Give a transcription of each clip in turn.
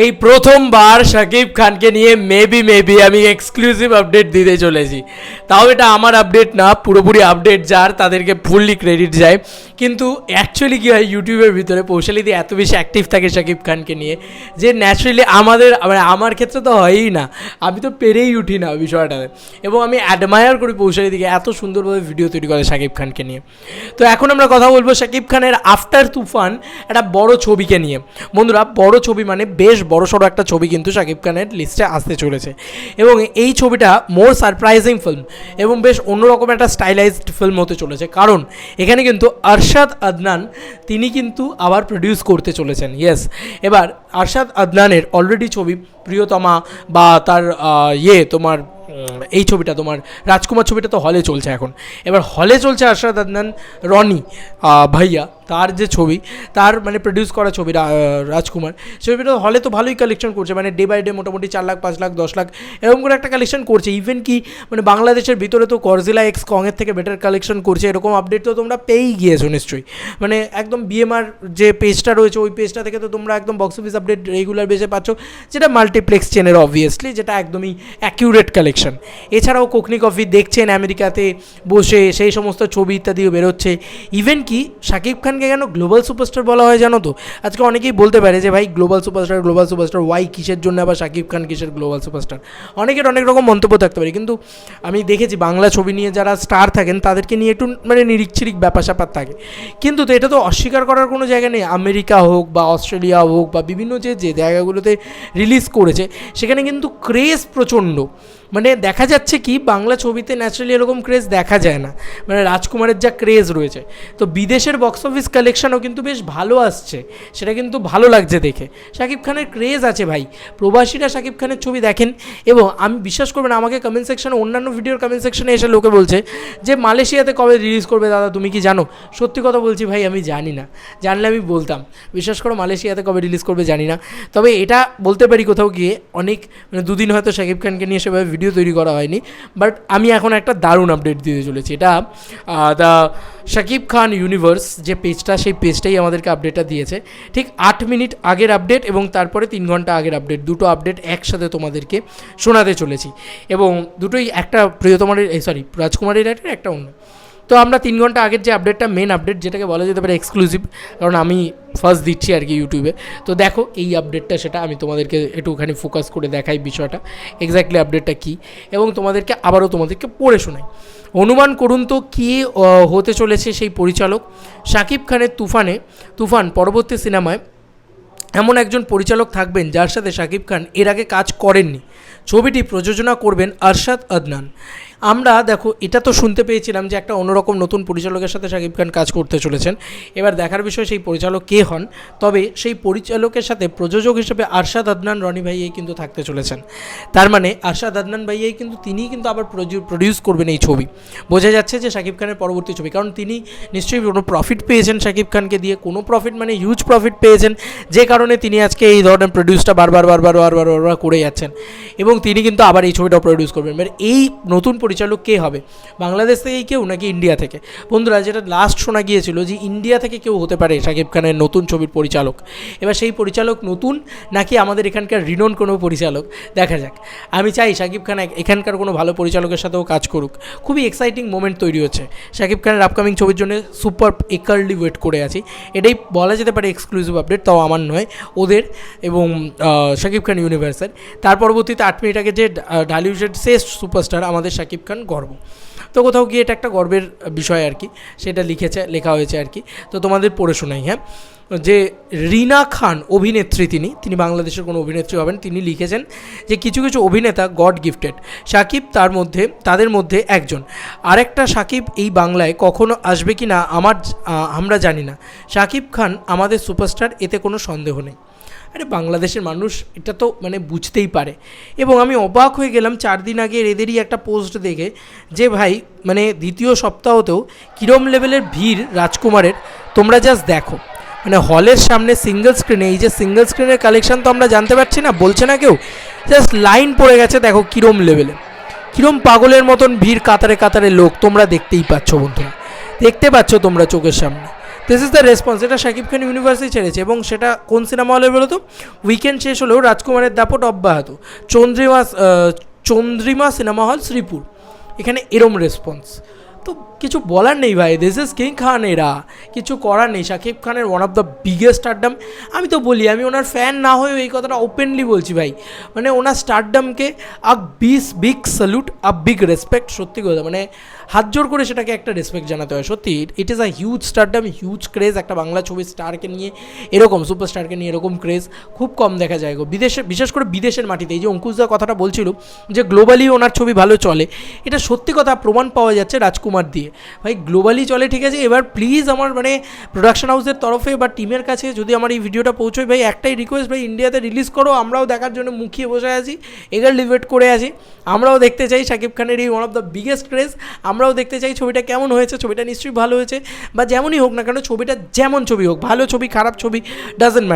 এই প্রথমবার শাকিব খানকে নিয়ে মেবি আমি এক্সক্লুসিভ আপডেট দিতে চলেছি। তাও এটা আমার আপডেট না, পুরোপুরি আপডেট যার তাদেরকে ফুললি ক্রেডিট যায়। কিন্তু অ্যাকচুয়ালি কী হয়, ইউটিউবের ভিতরে পৌশালিদি এত বেশি অ্যাক্টিভ থাকে শাকিব খানকে নিয়ে যে ন্যাচারালি আমার ক্ষেত্রে তো হয়ই না, আমি তো পেরেই উঠি না বিষয়টাতে। এবং আমি অ্যাডমায়ার করি পৌশালিদিকে, এত সুন্দরভাবে ভিডিও তৈরি করে শাকিব খানকে নিয়ে। তো এখন আমরা কথা বলবো শাকিব খানের আফটার তুফান একটা বড় ছবিকে নিয়ে। বন্ধুরা, বড় ছবি মানে বেশ বড়সড় একটা ছবি কিন্তু শাকিব খানের লিস্টে আসতে চলেছে। এবং এই ছবিটা মোর সারপ্রাইজিং ফিল্ম এবং বেশ অন্যরকম একটা স্টাইলাইজড ফিল্ম হতে চলেছে। কারণ এখানে কিন্তু আরশাদ আদনান তিনি কিন্তু আবার প্রডিউস করতে চলেছেন। ইয়েস, এবার আরশাদ আদনানের অলরেডি ছবি প্রিয়তমা বা তার তোমার এই ছবিটা তোমার রাজকুমার ছবিটা তো হলে চলছে এখন। এবার হলে চলছে আরশাদ আদনান রনি ভাইয়া তার যে ছবি, তার মানে প্রডিউস করা ছবি রাজকুমার, ছবিটা হলে তো ভালোই কালেকশন করছে, মানে ডে বাই ডে মোটামুটি 4 লাখ 5 লাখ 10 লাখ এরকম করে একটা কালেকশন করছে। ইভেন কি মানে বাংলাদেশের ভিতরে তো গডজিলা এক্স কংয়ের থেকে বেটার কালেকশন করছে, এরকম আপডেট তো তোমরা পেয়েই গিয়েছো নিশ্চয়ই। মানে একদম বিএমআর যে পেজটা রয়েছে ওই পেজটা থেকে তো তোমরা একদম বক্স অফিস আপডেট রেগুলার বেসে পাচ্ছ, যেটা মাল্টিপ্লেক্স চেনের অবভিয়াসলি, যেটা একদমই অ্যাকিউরেট কালেকশন। এছাড়াও কোকনি কফি দেখছেন আমেরিকাতে বসে, সেই সমস্ত ছবি ইত্যাদিও বেরোচ্ছে। ইভেন কি শাকিব খানকে কেন গ্লোবাল সুপারস্টার বলা হয় জানো তো? আজকে অনেকেই বলতে পারে যে ভাই গ্লোবাল সুপারস্টার ওয়াই, কিসের জন্য আবার শাকিব খান কিসের গ্লোবাল সুপারস্টার? অনেকের অনেক রকম মন্তব্য থাকতে পারে, কিন্তু আমি দেখেছি বাংলা ছবি নিয়ে যারা স্টার থাকেন তাদেরকে নিয়ে একটু মানে নিরিক ব্যাপার স্যাপার থাকে। কিন্তু তো এটা তো অস্বীকার করার কোনো জায়গা নেই। আমেরিকা হোক বা অস্ট্রেলিয়া হোক বা বিভিন্ন যে জায়গাগুলোতে রিলিজ করেছে সেখানে কিন্তু ক্রেজ প্রচণ্ড। মানে দেখা যাচ্ছে কি বাংলা ছবিতে ন্যাচারালি এরকম ক্রেজ দেখা যায় না, মানে রাজকুমারের যা ক্রেজ রয়েছে। তো বিদেশের বক্স অফিস কালেকশনও কিন্তু বেশ ভালো আসছে, সেটা কিন্তু ভালো লাগছে দেখে। শাকিব খানের ক্রেজ আছে ভাই, প্রবাসীরা শাকিব খানের ছবি দেখেন। এবং আমি বিশ্বাস করবেন, আমাকে কমেন্ট সেকশনে অন্যান্য ভিডিওর কমেন্ট সেকশনে এসে লোকে বলছে যে মালয়েশিয়াতে কবে রিলিজ করবে দাদা, তুমি কি জানো? সত্যি কথা বলছি ভাই, আমি জানি না, জানলে আমি বলতাম। বিশ্বাস করো, মালয়েশিয়াতে কবে রিলিজ করবে জানি না। তবে এটা বলতে পারি কোথাও গিয়ে অনেক মানে দুদিন হয়তো শাকিব খানকে নিয়ে সেভাবে ভিডিও তৈরি করা হয়নি, বাট আমি এখন একটা দারুণ আপডেট দিতে চলেছি। এটা দ্য শাকিব খান ইউনিভার্স যে পেজটা, সেই পেজটাই আমাদেরকে আপডেটটা দিয়েছে। ঠিক 8 মিনিট আগের আপডেট এবং তারপরে 3 ঘন্টা আগের আপডেট, দুটো আপডেট একসাথে তোমাদেরকে শোনাতে চলেছি। এবং দুটোই একটা প্রিয়তমারের রাজকুমারের একটা অন্য। তো আমরা 3 ঘন্টা আগের যে আপডেটটা, মেন আপডেট যেটাকে বলা যেতে পারে এক্সক্লুসিভ, কারণ আমি ফার্স্ট দিচ্ছি আর কি ইউটিউবে। তো দেখো এই আপডেটটা, সেটা আমি তোমাদেরকে একটুখানি ফোকাস করে দেখাই বিষয়টা, এক্স্যাক্টলি আপডেটটা কী, এবং তোমাদেরকে পড়ে শোনাই। অনুমান করুন তো কী হতে চলেছে সেই পরিচালক। শাকিব খানের তুফান পরবর্তী সিনেমায় এমন একজন পরিচালক থাকবেন যার সাথে শাকিব খান এর আগে কাজ করেননি। ছবিটি প্রযোজনা করবেন আরশাদ আদনান। আমরা দেখো এটা তো শুনতে পেয়েছিলাম যে একটা অন্যরকম নতুন পরিচালকের সাথে শাকিব খান কাজ করতে চলেছেন। এবার দেখার বিষয় সেই পরিচালক কে হন। তবে সেই পরিচালকের সাথে প্রযোজক হিসেবে আরশাদ আদনান রনি ভাইয়াই কিন্তু থাকতে চলেছেন। তার মানে আরশাদ আদনান ভাইয়াই কিন্তু তিনিই কিন্তু আবার প্রডিউস করবেন এই ছবি। বোঝা যাচ্ছে যে শাকিব খানের পরবর্তী ছবি, কারণ তিনি নিশ্চয়ই কোনো প্রফিট পেয়েছেন শাকিব খানকে দিয়ে, কোনো প্রফিট মানে হিউজ প্রফিট পেয়েছেন, যে কারণে তিনি আজকে এই ধরনের প্রডিউসটা বারবার করে যাচ্ছেন। এবং তিনি কিন্তু আবার এই ছবিটাও প্রডিউস করবেন। মানে এই নতুন পরিচালক কে হবে? বাংলাদেশ থেকেই কেউ নাকি ইন্ডিয়া থেকে? বন্ধুরা, যেটা লাস্ট শোনা গিয়েছিল যে ইন্ডিয়া থেকে কেউ হতে পারে শাকিব খানের নতুন ছবির পরিচালক। এবার সেই পরিচালক নতুন নাকি আমাদের এখানকার রিনোন কোনো পরিচালক, দেখা যাক। আমি চাই শাকিব খান এখানকার কোনো ভালো পরিচালকের সাথেও কাজ করুক। খুবই এক্সাইটিং মোমেন্ট তৈরি হচ্ছে শাকিব খানের আপকামিং ছবির জন্য। সুপার একারলি ওয়েট করে আছি, এটাই বলা যেতে পারে এক্সক্লুসিভ আপডেট, তাও আমার নয়, ওদের এবং শাকিব খান ইউনিভার্সের। তার পরবর্তীতে 8 মিনিট আগে যে ঢালিউডের শেষ সুপারস্টার আমাদের শাকিব খান গর্ব। তো কোথাও গিয়ে এটা একটা গর্বের বিষয় আর কি, সেটা লেখা হয়েছে আর কি। তো তোমাদের পড়ে শোনাই। হ্যাঁ, যে রিনা খান অভিনেত্রী, তিনি বাংলাদেশের কোনো অভিনেত্রী হবেন। তিনি লিখেছেন যে কিছু অভিনেতা গড গিফটেড, শাকিব তাদের মধ্যে একজন। আরেকটা শাকিব এই বাংলায় কখনো আসবে কি না আমরা জানি না। শাকিব খান আমাদের সুপারস্টার, এতে কোনো সন্দেহ নেই। আরে বাংলাদেশের মানুষ এটা তো মানে বুঝতেই পারে। এবং আমি অবাক হয়ে গেলাম 4 দিন আগে এদেরই একটা পোস্ট দেখে, যে ভাই মানে দ্বিতীয় সপ্তাহতেও কীরম লেভেলের ভিড় রাজকুমারের, তোমরা জাস্ট দেখো। মানে হলের সামনে সিঙ্গেল স্ক্রিনে, এই যে সিঙ্গেল স্ক্রিনের কালেকশন তো আমরা জানতে পারছি না, বলছে না কেউ, জাস্ট লাইন পড়ে গেছে। দেখো কীরম লেভেলে, কীরম পাগলের মতন ভিড়, কাতারে কাতারে লোক তোমরা দেখতেই পাচ্ছ বন্ধুরা, দেখতে পাচ্ছ তোমরা চোখের সামনে। This is the response. এটা শাকিব খান ইউনিভার্সই ছেড়েছে এবং সেটা কোন সিনেমা হলে বলো তো? উইকেন্ড শেষ হলেও রাজকুমারের দাপট অব্যাহত। চন্দ্রিমা সিনেমা হল, শ্রীপুর, এখানে এরম রেসপন্স। তো কিছু বলার নেই ভাই, দিস ইজ কিং খান, এরা কিছু করার নেই। শাকিব খানের one of the biggest stardom. আমি তো বলি, আমি ওনার ফ্যান না হয়েও এই কথাটা ওপেনলি বলছি ভাই, মানে ওনার স্টারডামকে বিগ স্যালুট, বিগ রেসপেক্ট। সত্যি কথা, মানে হাত জোর করে সেটাকে একটা রেসপেক্ট জানাতে হয়। সত্যি it is a huge stardom, huge craze. একটা বাংলা ছবির স্টারকে নিয়ে এরকম, সুপারস্টারকে নিয়ে এরকম ক্রেজ খুব কম দেখা যায় গো বিদেশে, বিশেষ করে বিদেশের মাটিতে। এই যে অঙ্কুশদা কথাটা বলছিল যে গ্লোবালি ওনার ছবি ভালো চলে, এটা সত্যি কথা, প্রমাণ পাওয়া যাচ্ছে রাজকুমার দিয়ে। ভাই গ্লোবালি চলে ঠিক আছে, এবার প্লিজ আমার মানে প্রোডাকশন হাউসের তরফে বা টিমের কাছে যদি আমার এই ভিডিওটা পৌঁছয়, ভাই একটাই রিকোয়েস্ট, ভাই ইন্ডিয়াতে রিলিজ করো, আমরাও দেখার জন্য মুখিয়ে বসে আছি, এগারলি ওয়েট করে আছি। আমরাও দেখতে চাই শাকিব খানের এই one of the biggest craze. আমরাও দেখতে চাই ছবিটা কেমন হয়েছে, ছবিটা নিশ্চয়ই ভালো হয়েছে, বা যেমনই হোক না কেন, ছবিটা যেমন ছবি হোক, ভালো ছবি খারাপ ছবি ডাজেন্ট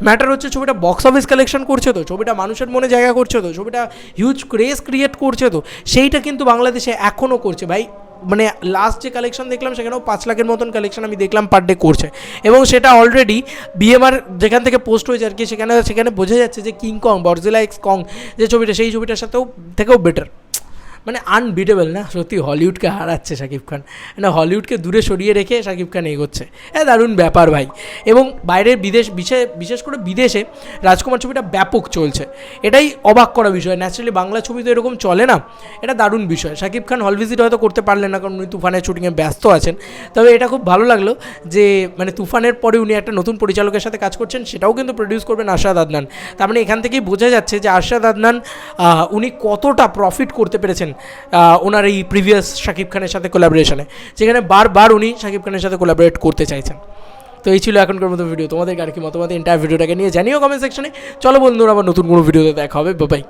ম্যাটার হচ্ছে ছবিটা বক্স অফিস কালেকশন করছে তো, ছবিটা মানুষের মনে জায়গা করছে তো, ছবিটা হিউজ ক্রেজ ক্রিয়েট করছে তো, সেইটা কিন্তু বাংলাদেশে এখনও করছে ভাই। মানে লাস্ট যে কালেকশন দেখলাম সেখানেও 5 লাখের মতন কালেকশন আমি দেখলাম পার ডে করছে, এবং সেটা অলরেডি বিএমআর যেখান থেকে পোস্ট হয়েছে আর কি, সেখানে বোঝা যাচ্ছে যে King Kong, Godzilla x Kong যে ছবিটা, সেই ছবিটার থেকেও বেটার। মানে আনবিটেবল না, সত্যি হলিউডকে হারাচ্ছে শাকিব খান, না হলিউডকে দূরে সরিয়ে রেখে শাকিব খান এগোচ্ছে। দারুণ ব্যাপার ভাই। এবং বাইরের বিশেষ করে বিদেশে রাজকুমার ছবিটা ব্যাপক চলছে, এটাই অবাক করা বিষয়। ন্যাচারালি বাংলা ছবি তো এরকম চলে না, এটা দারুণ বিষয়। শাকিব খান হল ভিজিট হয়তো করতে পারলেন না, কারণ উনি তুফানের শুটিংয়ে ব্যস্ত আছেন। তবে এটা খুব ভালো লাগলো যে মানে তুফানের পরে উনি একটা নতুন পরিচালকের সাথে কাজ করছেন, সেটাও কিন্তু প্রডিউস করবেন আরশাদ আদনান। তার মানে এখান থেকেই বোঝা যাচ্ছে যে আরশাদ আদনান উনি কতটা প্রফিট করতে পেরেছেন ওনার এই প্রিভিয়াস শাকিব খানের সাথে কোলাবোরেশনে, যেখানে বারবার উনি শাকিব খানের সাথে কোলাবোরেট করতে চাইছেন। তো এই ছিল এখনকার মতো ভিডিও। তোমাদের আর কি মতামত এন্টায়ার ভিডিওটাকে নিয়ে জানিও কমেন্ট সেকশনে। চলো বন্ধুরা, আবার নতুন কোনো ভিডিওতে দেখা হবে। বাই।